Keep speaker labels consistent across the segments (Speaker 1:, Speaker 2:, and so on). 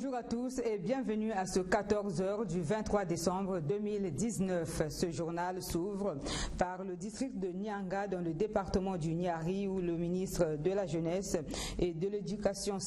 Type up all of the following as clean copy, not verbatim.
Speaker 1: Bonjour à tous et bienvenue à ce 14h du 23 décembre 2019. Ce journal s'ouvre par le district de Nyanga dans le département du Niari où le ministre de la Jeunesse et de l'Éducation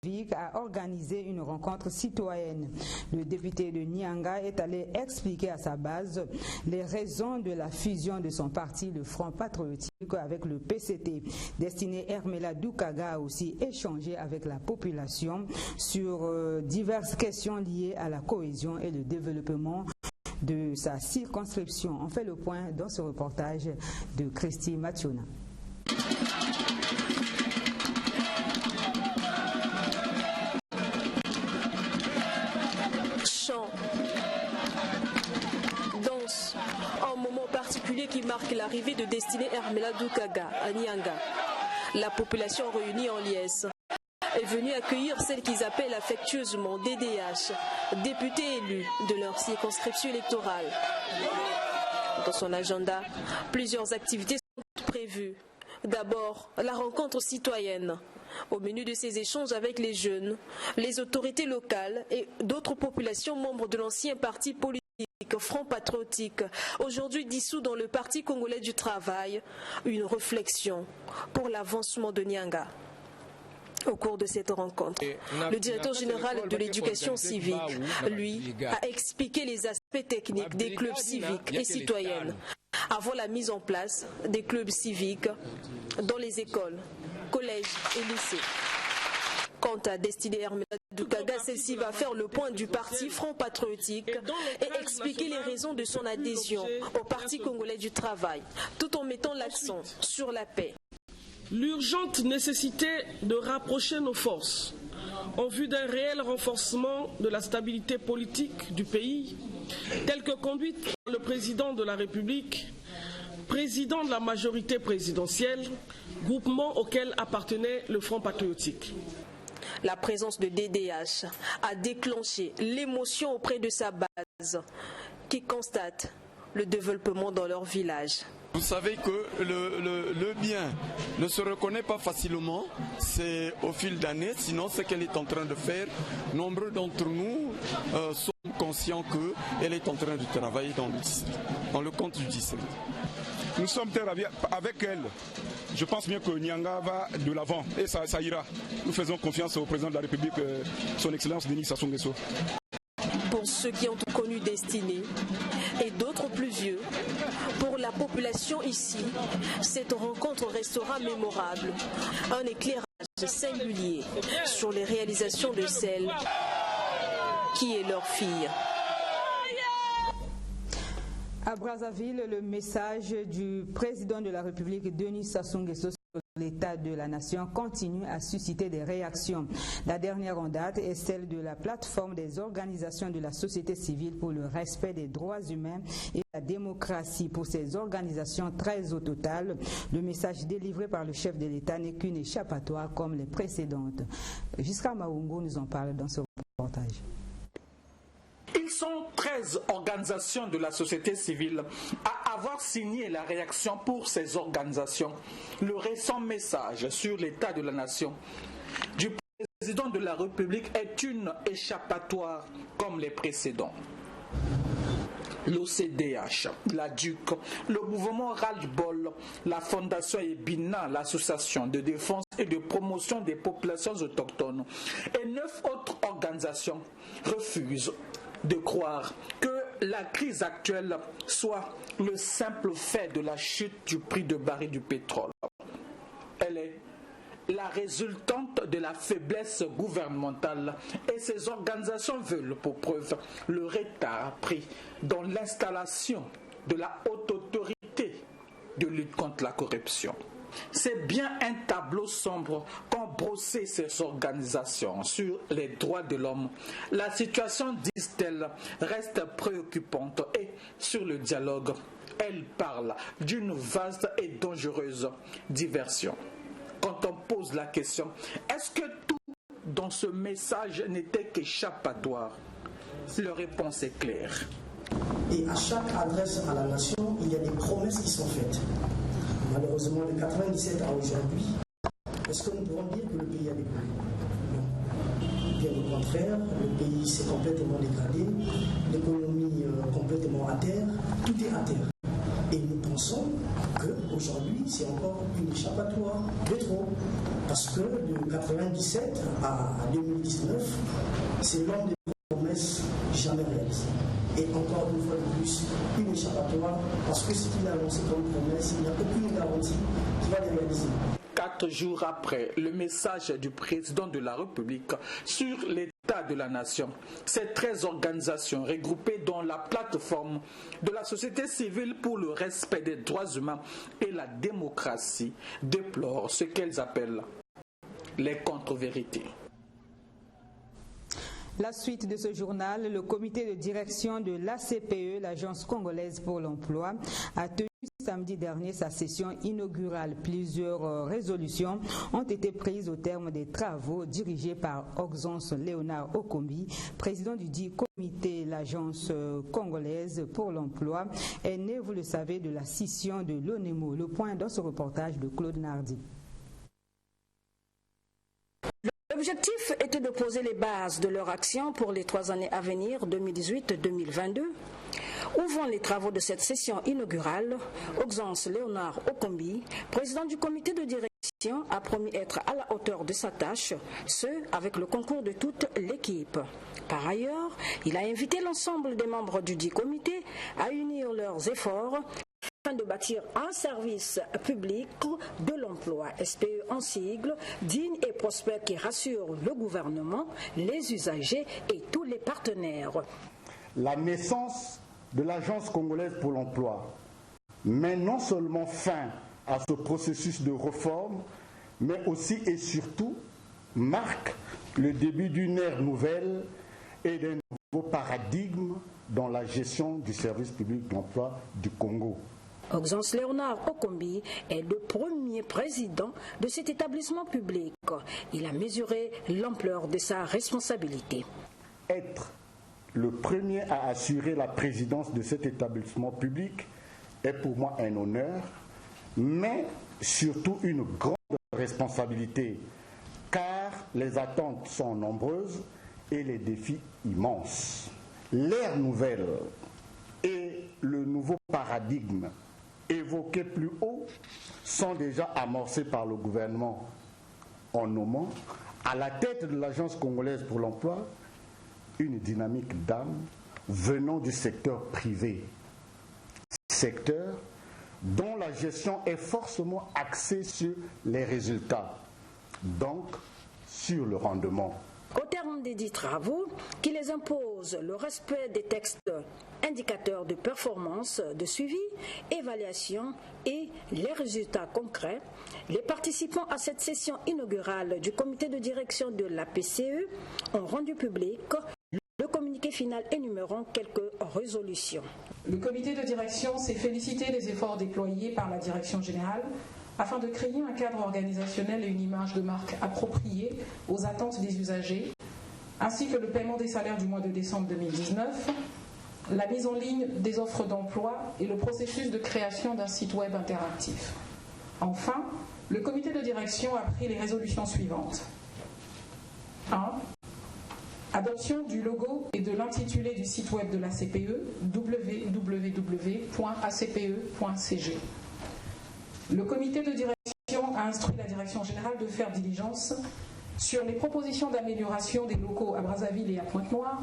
Speaker 1: civique a organisé une rencontre citoyenne. Le député de Nyanga est allé expliquer à sa base les raisons de la fusion de son parti, le Front Patriotique, avec le PCT. Destiné Hermela Doukaga a aussi échangé avec la population sur diverses questions liées à la cohésion et le développement de sa circonscription. On fait le point dans ce reportage de Christy Mathiona.
Speaker 2: Danse, un moment particulier qui marque l'arrivée de Destiné Hermela Doukaga à Nyanga. La population réunie en liesse est venue accueillir celle qu'ils appellent affectueusement DDH, députés élus de leur circonscription électorale. Dans son agenda, plusieurs activités sont prévues. D'abord, la rencontre citoyenne. Au menu de ces échanges avec les jeunes, les autorités locales et d'autres populations membres de l'ancien parti politique Front Patriotique, aujourd'hui dissous dans le Parti congolais du travail, une réflexion pour l'avancement de Nyanga. Au cours de cette rencontre, le directeur général de l'éducation civique, lui, a expliqué les aspects techniques des clubs civiques et citoyennes avant la mise en place des clubs civiques dans les écoles, collèges et lycées. Quant à Destiné Hermela Doukaga, celle-ci va faire le point du parti Front Patriotique et expliquer les raisons de son adhésion au Parti congolais du travail, tout en mettant l'accent sur la paix.
Speaker 3: L'urgente nécessité de rapprocher nos forces en vue d'un réel renforcement de la stabilité politique du pays, telle que conduite par le président de la République, président de la majorité présidentielle, groupement auquel appartenait le Front Patriotique.
Speaker 2: La présence de DDH a déclenché l'émotion auprès de sa base, qui constate le développement dans leur village.
Speaker 4: Vous savez que le bien ne se reconnaît pas facilement, c'est au fil d'années, sinon ce qu'elle est en train de faire, nombreux d'entre nous sont conscients qu'elle est en train de travailler dans le compte du district.
Speaker 5: Nous sommes avec elle. Je pense bien que Nyanga va de l'avant et ça ira. Nous faisons confiance au président de la République, son Excellence Denis Sassou Nguesso.
Speaker 2: Pour ceux qui ont connu Destiné et d'autres plus vieux, pour la population ici, cette rencontre restera mémorable. Un éclairage singulier sur les réalisations de celle qui est leur fille.
Speaker 1: À Brazzaville, le message du président de la République, Denis Sassou Nguesso, sur l'état de la nation continue à susciter des réactions. La dernière en date est celle de la plateforme des organisations de la société civile pour le respect des droits humains et la démocratie. Pour ces organisations, 13 au total, le message délivré par le chef de l'État n'est qu'une échappatoire comme les précédentes. Giscard Maungo nous en parle dans ce reportage.
Speaker 6: Ils sont 13 organisations de la société civile à avoir signé la réaction pour ces organisations. Le récent message sur l'état de la nation du président de la République est une échappatoire comme les précédents. L'OCDH, la DUC, le mouvement Ras-le-Bol, la Fondation Ebina, l'association de défense et de promotion des populations autochtones et 9 autres organisations refusent de croire que la crise actuelle soit le simple fait de la chute du prix de baril du pétrole. Elle est la résultante de la faiblesse gouvernementale et ces organisations veulent pour preuve le retard pris dans l'installation de la haute autorité de lutte contre la corruption. C'est bien un tableau sombre qu'ont brossé ces organisations sur les droits de l'homme. La situation, disent-elles, reste préoccupante et sur le dialogue, elles parlent d'une vaste et dangereuse diversion. Quand on pose la question, est-ce que tout dans ce message n'était qu'échappatoire? La réponse est claire.
Speaker 7: Et à chaque adresse à la nation, il y a des promesses qui sont faites. Malheureusement, de 97 à aujourd'hui, est-ce que nous pouvons dire que le pays a décollé? Non. Bien au contraire. souffert, le pays s'est complètement dégradé, l'économie complètement à terre, tout est à terre. Et nous pensons qu'aujourd'hui, c'est encore une échappatoire de trop. Parce que de 1997 à 2019, c'est l'un des promesses jamais réalisées. Et encore une fois de plus, une échappatoire, parce que ce qu'il a annoncé comme promesse, il n'y a aucune garantie qu'il va les réaliser.
Speaker 6: 4 jours après le message du président de la République sur l'état de la nation, ces 13 organisations regroupées dans la plateforme de la société civile pour le respect des droits humains et la démocratie déplorent ce qu'elles appellent les contre-vérités.
Speaker 1: La suite de ce journal, le comité de direction de l'ACPE, l'Agence congolaise pour l'emploi, a tenu samedi dernier sa session inaugurale. Plusieurs résolutions ont été prises au terme des travaux dirigés par Auxence Léonard Okombi, président du dit comité. L'Agence congolaise pour l'emploi est née, vous le savez, de la scission de l'ONEMO. Le point dans ce reportage de Claude Nardi.
Speaker 8: L'objectif était de poser les bases de leur action pour les 3 années à venir, 2018-2022. Où vont les travaux de cette session inaugurale? Auxence Léonard Okombi, président du comité de direction, a promis être à la hauteur de sa tâche, ce avec le concours de toute l'équipe. Par ailleurs, il a invité l'ensemble des membres du dit comité à unir leurs efforts afin de bâtir un service public de l'emploi, SPE en sigle, digne et prospère qui rassure le gouvernement, les usagers et tous les partenaires.
Speaker 9: La naissance de l'Agence congolaise pour l'emploi met non seulement fin à ce processus de réforme, mais aussi et surtout marque le début d'une ère nouvelle et d'un nouveau paradigme dans la gestion du service public de l'emploi du Congo.
Speaker 8: Auxence Léonard Okombi est le premier président de cet établissement public. Il a mesuré l'ampleur de sa responsabilité.
Speaker 9: Être le premier à assurer la présidence de cet établissement public est pour moi un honneur, mais surtout une grande responsabilité, car les attentes sont nombreuses et les défis immenses. L'ère nouvelle et le nouveau paradigme évoqués plus haut sont déjà amorcés par le gouvernement en nommant à la tête de l'Agence congolaise pour l'emploi une dynamique d'âme venant du secteur privé, secteur dont la gestion est forcément axée sur les résultats, donc sur le rendement.
Speaker 8: Au terme des dits travaux, qui les imposent le respect des textes indicateurs de performance, de suivi, évaluation et les résultats concrets, les participants à cette session inaugurale du comité de direction de la PCE ont rendu public le communiqué final énumérant quelques résolutions.
Speaker 10: Le comité de direction s'est félicité des efforts déployés par la direction générale afin de créer un cadre organisationnel et une image de marque appropriée aux attentes des usagers, ainsi que le paiement des salaires du mois de décembre 2019, la mise en ligne des offres d'emploi et le processus de création d'un site web interactif. Enfin, le comité de direction a pris les résolutions suivantes. 1. Adoption du logo et de l'intitulé du site web de la CPE, www.acpe.cg. Le comité de direction a instruit la direction générale de faire diligence sur les propositions d'amélioration des locaux à Brazzaville et à Pointe-Noire,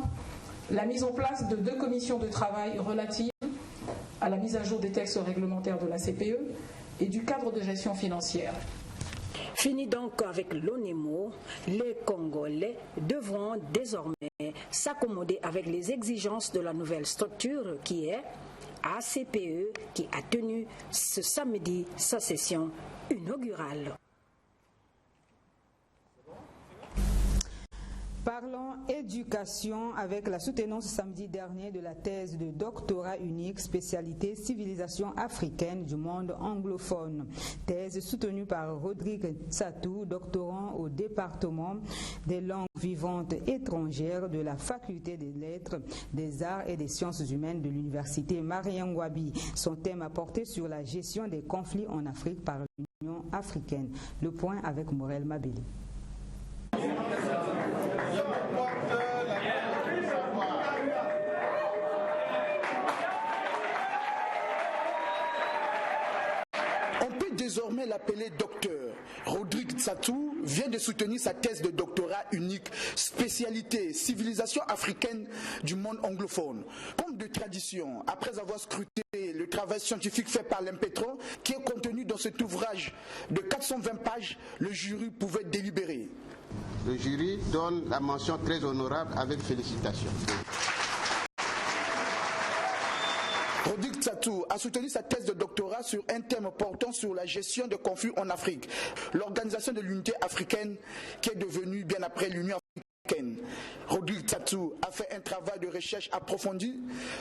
Speaker 10: la mise en place de 2 commissions de travail relatives à la mise à jour des textes réglementaires de la CPE et du cadre de gestion financière.
Speaker 8: Fini donc avec l'ONEMO, les Congolais devront désormais s'accommoder avec les exigences de la nouvelle structure qui est ACPE, qui a tenu ce samedi sa session inaugurale.
Speaker 1: Parlons éducation avec la soutenance samedi dernier de la thèse de doctorat unique spécialité civilisation africaine du monde anglophone. Thèse soutenue par Rodrigue Satou, doctorant au département des langues vivantes étrangères de la faculté des lettres, des arts et des sciences humaines de l'université Mariangwabi. Son thème a porté sur la gestion des conflits en Afrique par l'Union africaine. Le point avec Morel Mabeli.
Speaker 11: désormais l'appeler docteur. Rodrigue Tsatou vient de soutenir sa thèse de doctorat unique, spécialité civilisation africaine du monde anglophone. Comme de tradition, après avoir scruté le travail scientifique fait par l'Impétron, qui est contenu dans cet ouvrage de 420 pages, le jury pouvait délibérer.
Speaker 12: Le jury donne la mention très honorable avec félicitations.
Speaker 11: Rodrigue Tsatou a soutenu sa thèse de doctorat sur un thème portant sur la gestion des conflits en Afrique, l'organisation de l'unité africaine qui est devenue bien après l'Union africaine. Rodrigue Tsatou a fait un travail de recherche approfondi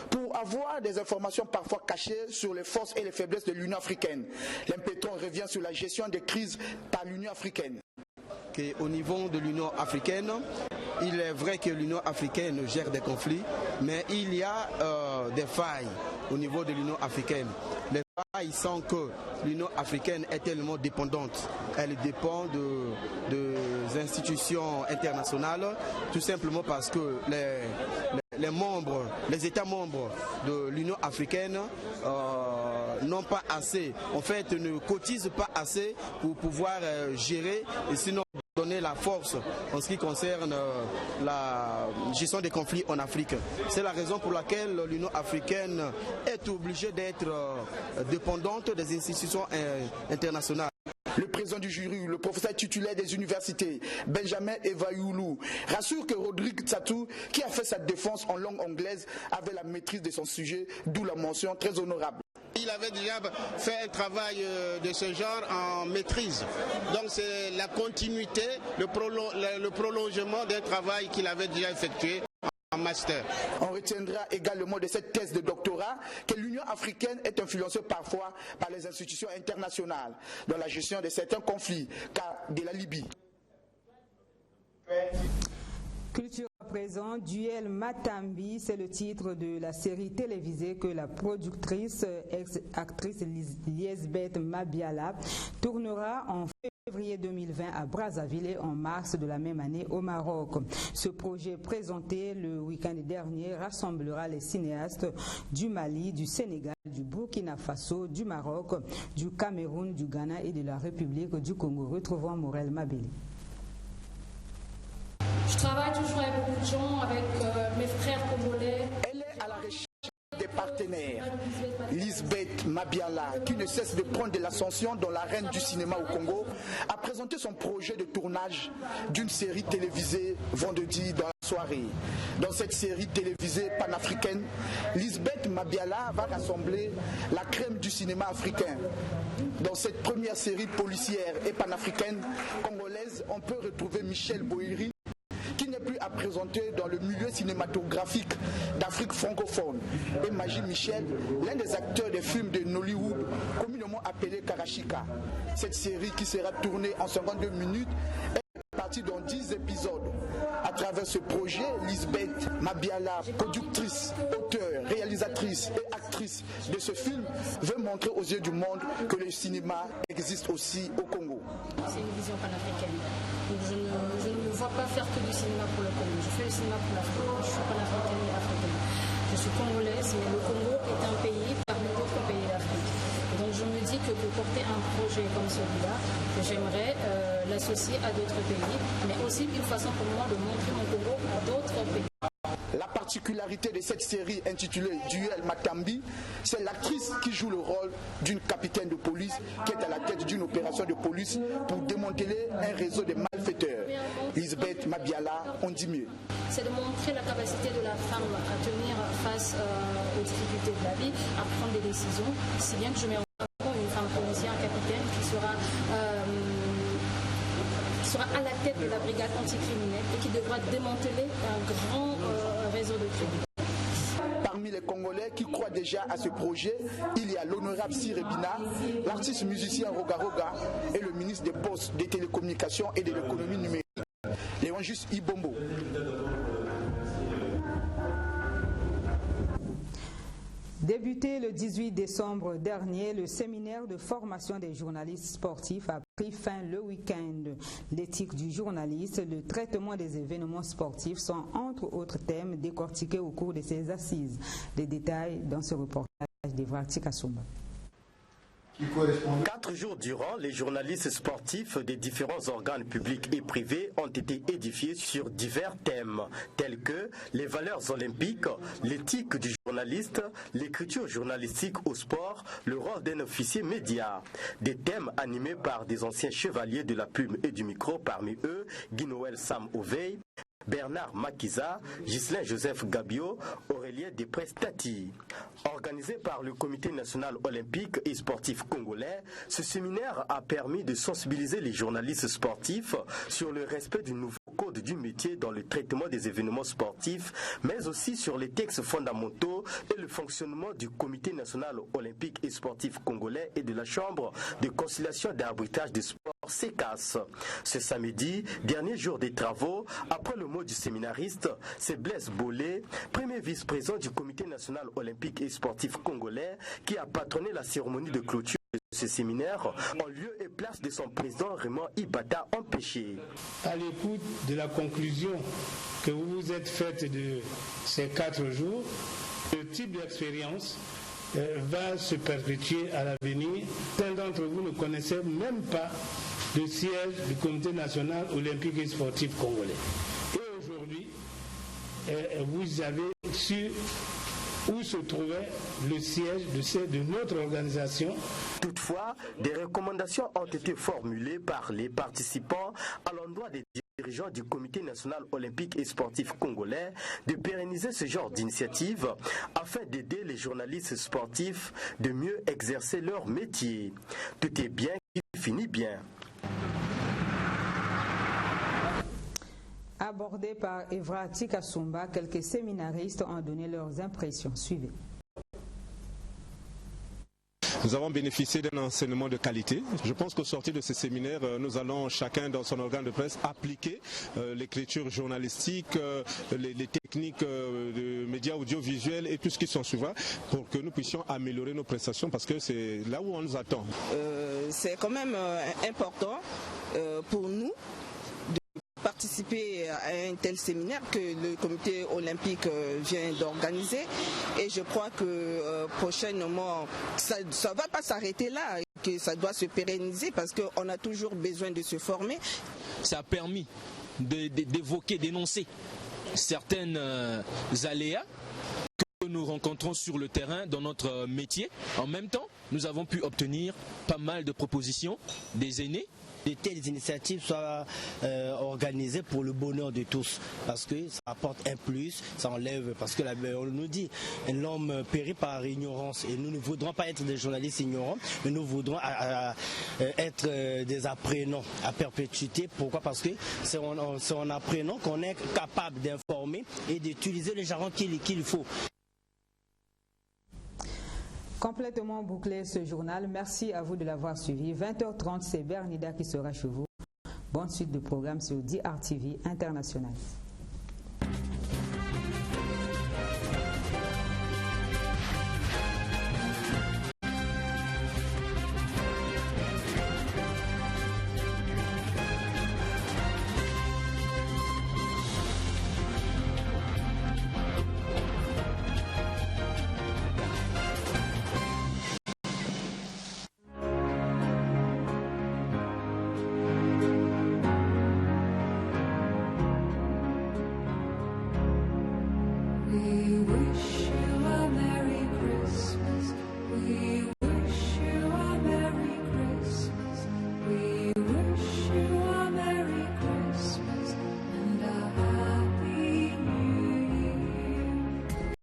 Speaker 11: pour avoir des informations parfois cachées sur les forces et les faiblesses de l'Union africaine. L'Impétron revient sur la gestion des crises par l'Union africaine.
Speaker 13: Au niveau de l'Union africaine, il est vrai que l'Union africaine gère des conflits, mais il y a des failles au niveau de l'Union africaine. Les failles sont que l'Union africaine est tellement dépendante. Elle dépend des institutions internationales, tout simplement parce que les États membres de l'Union africaine n'ont pas assez, en fait ne cotisent pas assez pour pouvoir gérer et sinon donner la force en ce qui concerne la gestion des conflits en Afrique. C'est la raison pour laquelle l'Union africaine est obligée d'être dépendante des institutions internationales.
Speaker 11: Le président du jury, le professeur titulaire des universités, Benjamin Evayoulou, rassure que Rodrigue Tsatou, qui a fait sa défense en langue anglaise, avait la maîtrise de son sujet, d'où la mention très honorable.
Speaker 12: Il avait déjà fait un travail de ce genre en maîtrise. Donc c'est la continuité, le prolongement d'un travail qu'il avait déjà effectué en master.
Speaker 11: On retiendra également de cette thèse de doctorat que l'Union africaine est influencée parfois par les institutions internationales dans la gestion de certains conflits, car de la Libye.
Speaker 1: Culture à présent, Duel Matambi, c'est le titre de la série télévisée que la productrice, ex-actrice Liesbeth Mabiala tournera en février 2020 à Brazzaville et en mars de la même année au Maroc. Ce projet présenté le week-end dernier rassemblera les cinéastes du Mali, du Sénégal, du Burkina Faso, du Maroc, du Cameroun, du Ghana et de la République du Congo. Retrouvons Morel Mabeli.
Speaker 10: Je travaille toujours avec beaucoup de gens, avec mes frères congolais.
Speaker 11: Elle est à la recherche des partenaires. Liesbeth Mabiala, qui ne cesse de prendre de l'ascension dans l'arène du cinéma au Congo, a présenté son projet de tournage d'une série télévisée vendredi dans la soirée. Dans cette série télévisée panafricaine, Liesbeth Mabiala va rassembler la crème du cinéma africain. Dans cette première série policière et panafricaine congolaise, on peut retrouver Michel Boiri, qui n'est plus à présenter dans le milieu cinématographique d'Afrique francophone, et Magie Michel, l'un des acteurs des films de Nollywood, communément appelé Karashika. Cette série, qui sera tournée en 52 minutes, est partie dans 10 épisodes. À travers ce projet, Liesbeth Mabiala, productrice, auteure, réalisatrice et actrice de ce film, veut montrer aux yeux du monde que le cinéma existe aussi au Congo.
Speaker 10: C'est une vision panafricaine. Donc je ne me vois pas faire que du cinéma pour le Congo. Je fais le cinéma pour l'Afrique. Je suis panafricaine et africaine. Je suis congolaise, mais le Congo est un pays parmi d'autres pays d'Afrique. Donc je me dis que pour porter un projet comme celui-là, j'aimerais l'associer à d'autres pays, mais aussi une façon pour moi de montrer mon Congo à d'autres pays.
Speaker 11: La particularité de cette série intitulée Duel Matambi, c'est l'actrice qui joue le rôle d'une capitaine de police qui est à la tête d'une opération de police pour démanteler un réseau de malfaiteurs. Liesbeth Mabiala, on dit mieux.
Speaker 10: C'est de montrer la capacité de la femme à tenir face aux difficultés de la vie, à prendre des décisions, si bien que je mets en avant une femme policière, un capitaine qui sera à la tête de la brigade anticriminelle et qui devra démanteler un grand réseau de crimes.
Speaker 11: Parmi les Congolais qui croient déjà à ce projet, il y a l'honorable Sirebina, l'artiste musicien Roga Roga et le ministre des Postes, des Télécommunications et de l'économie numérique, Léon Juste Ibombo.
Speaker 1: Débuté le 18 décembre dernier, le séminaire de formation des journalistes sportifs a pris fin le week-end. L'éthique du journaliste, le traitement des événements sportifs sont entre autres thèmes décortiqués au cours de ces assises. Les détails dans ce reportage d'Evra Tikasumba.
Speaker 14: 4 jours durant, les journalistes sportifs des différents organes publics et privés ont été édifiés sur divers thèmes, tels que les valeurs olympiques, l'éthique du journaliste, l'écriture journalistique au sport, le rôle d'un officier média. Des thèmes animés par des anciens chevaliers de la plume et du micro, parmi eux Guy-Noël Sam Ovey, Bernard Makiza, Ghislain Joseph Gabio, Aurélien Després-Tati. Organisé par le Comité national olympique et sportif congolais, ce séminaire a permis de sensibiliser les journalistes sportifs sur le respect du nouveau code du métier dans le traitement des événements sportifs, mais aussi sur les textes fondamentaux et le fonctionnement du Comité national olympique et sportif congolais et de la Chambre de conciliation d'arbitrage des sports CECAS. Ce samedi, dernier jour des travaux, après le mot du séminariste, c'est Blaise Bolé, premier vice-président du Comité national olympique et sportif congolais, qui a patronné la cérémonie de clôture de ce séminaire en lieu et place de son président Raymond Ibata empêché.
Speaker 15: À l'écoute de la conclusion que vous vous êtes faite de ces 4 jours, ce type d'expérience va se perpétuer à l'avenir. Certains d'entre vous ne connaissaient même pas le siège du Comité national olympique et sportif congolais. Et aujourd'hui, vous avez su où se trouvait le siège de notre organisation.
Speaker 14: Toutefois, des recommandations ont été formulées par les participants à l'endroit des dirigeants du Comité national olympique et sportif congolais de pérenniser ce genre d'initiative afin d'aider les journalistes sportifs de mieux exercer leur métier. Tout est bien qui finit bien.
Speaker 1: Abordé par Evra Tikasumba, quelques séminaristes ont donné leurs impressions. Suivez.
Speaker 16: Nous avons bénéficié d'un enseignement de qualité. Je pense qu'au sortir de ce séminaire, nous allons chacun dans son organe de presse appliquer l'écriture journalistique, les techniques de médias audiovisuels et tout ce qui s'en suivra pour que nous puissions améliorer nos prestations parce que c'est là où on nous attend.
Speaker 17: C'est quand même important pour nous participer à un tel séminaire que le comité olympique vient d'organiser et je crois que prochainement ça ne va pas s'arrêter là, que ça doit se pérenniser parce qu'on a toujours besoin de se former.
Speaker 18: Ça a permis d'évoquer, d'énoncer certaines aléas que nous rencontrons sur le terrain dans notre métier. En même temps, nous avons pu obtenir pas mal de propositions des aînés.
Speaker 19: De telles initiatives soient organisées pour le bonheur de tous, parce que ça apporte un plus, ça enlève, parce que on nous dit l'homme périt par ignorance et nous ne voudrons pas être des journalistes ignorants, mais nous voudrons être des apprenants à perpétuité. Pourquoi? Parce que c'est en apprenant qu'on est capable d'informer et d'utiliser les jargons qu'il faut.
Speaker 1: Complètement bouclé ce journal. Merci à vous de l'avoir suivi. 20h30, c'est Bernida qui sera chez vous. Bonne suite de programme sur DRTV International.